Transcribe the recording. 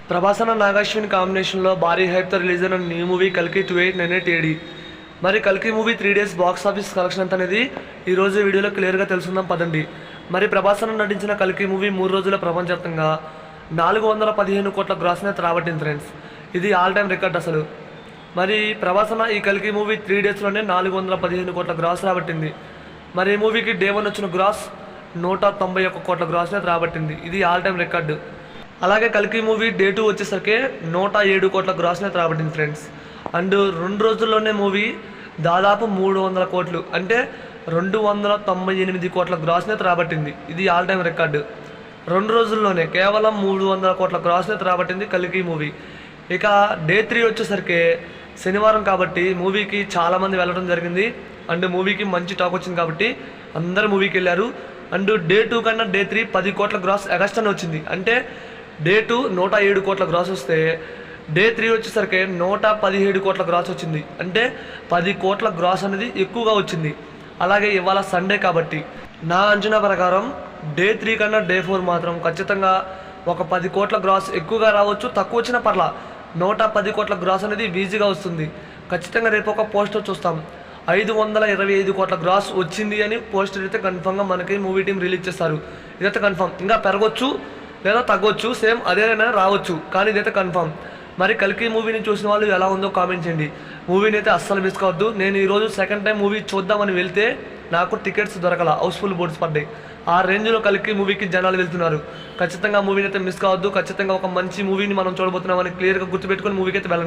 ప్రభాస్ నాగాశ్విన్ కాంబినేషన్లో భారీ హైప్తో రిలీజ్ అయిన న్యూ మూవీ కల్కి 2898 AD. మరి కల్కి movie 3 days box office collection ఎంత అనేది ఈరోజు వీడియోలో క్లియర్గా తెలుసుకుందాం పదండి. మరి ప్రభాస్ నటించిన కల్కి మూవీ 3 రోజుల ప్రపంచవ్యాప్తంగా 415 కోట్ల గ్రాస్ని రాబట్టింది ఫ్రెండ్స్. ఇది ఆల్ టైమ్ రికార్డ్ అసలు. మరి ప్రభాస్ ఈ కల్కి మూవీ 3 daysలోనే 415 కోట్ల గ్రాస్ రాబట్టింది. మరి ఈ మూవీకి డే 1 వచ్చిన గ్రాస్ 191 కోట్ల గ్రాస్ని రాబట్టింది. ఇది ఆల్ టైమ్ రికార్డు. అలాగే కల్కి మూవీ డే 2 వచ్చేసరికి 107 కోట్ల గ్రాస్ని రాబట్టింది ఫ్రెండ్స్. అండ్ 2 రోజుల్లోనే మూవీ దాదాపు 300 కోట్లు అంటే 298 కోట్ల గ్రాస్ని రాబట్టింది. ఇది ఆల్ టైమ్ రికార్డు. 2 రోజుల్లోనే కేవలం 300 కోట్ల గ్రాస్ని రాబట్టింది కల్కి మూవీ. ఇక డే 3 వచ్చేసరికి శనివారం కాబట్టి మూవీకి చాలామంది వెళ్ళడం జరిగింది. అండ్ మూవీకి మంచి టాక్ వచ్చింది కాబట్టి అందరూ మూవీకి వెళ్ళారు. అండ్ డే 2 కన్నా డే 3 10 కోట్ల గ్రాస్ ఎగస్ట్రానే వచ్చింది. అంటే డే 2 107 కోట్ల గ్రాస్ వస్తే డే 3 వచ్చేసరికి 117 కోట్ల గ్రాస్ వచ్చింది. అంటే 10 కోట్ల గ్రాస్ అనేది ఎక్కువగా వచ్చింది. అలాగే ఇవాళ సండే కాబట్టి నా అంచనా ప్రకారం డే 3 కన్నా డే 4 మాత్రం ఖచ్చితంగా ఒక 10 కోట్ల గ్రాస్ ఎక్కువగా రావచ్చు, తక్కువ వచ్చినా పర్లా 110 కోట్ల గ్రాస్ అనేది ఈజీగా వస్తుంది. ఖచ్చితంగా రేపు ఒక పోస్టర్ చూస్తాం 525 కోట్ల గ్రాస్ వచ్చింది అని పోస్టర్ అయితే కన్ఫామ్గా మనకి మూవీ టీం రిలీజ్ చేస్తారు. ఇదైతే కన్ఫామ్. ఇంకా పెరగొచ్చు లేదా తగ్గొచ్చు, సేమ్ అదేనైనా రావచ్చు, కానీ ఇదైతే కన్ఫామ్. మరి కల్కి మూవీని చూసిన వాళ్ళు ఎలా ఉందో కామెంట్ చేయండి. మూవీని అయితే అస్సలు మిస్ కావద్దు. నేను ఈరోజు సెకండ్ టైం మూవీ చూద్దామని వెళ్తే నాకు టికెట్స్ దొరకల, హౌస్ఫుల్ బోర్డ్స్ పడ్డాయి. ఆ రేంజ్లో కల్కి మూవీకి జనాలు వెళ్తున్నారు. ఖచ్చితంగా మూవీని అయితే మిస్ కావద్దు. ఖచ్చితంగా ఒక మంచి మూవీని మనం చూడబోతున్నామని క్లియర్గా గుర్తుపెట్టుకొని మూవీకి అయితే వెళ్ళండి.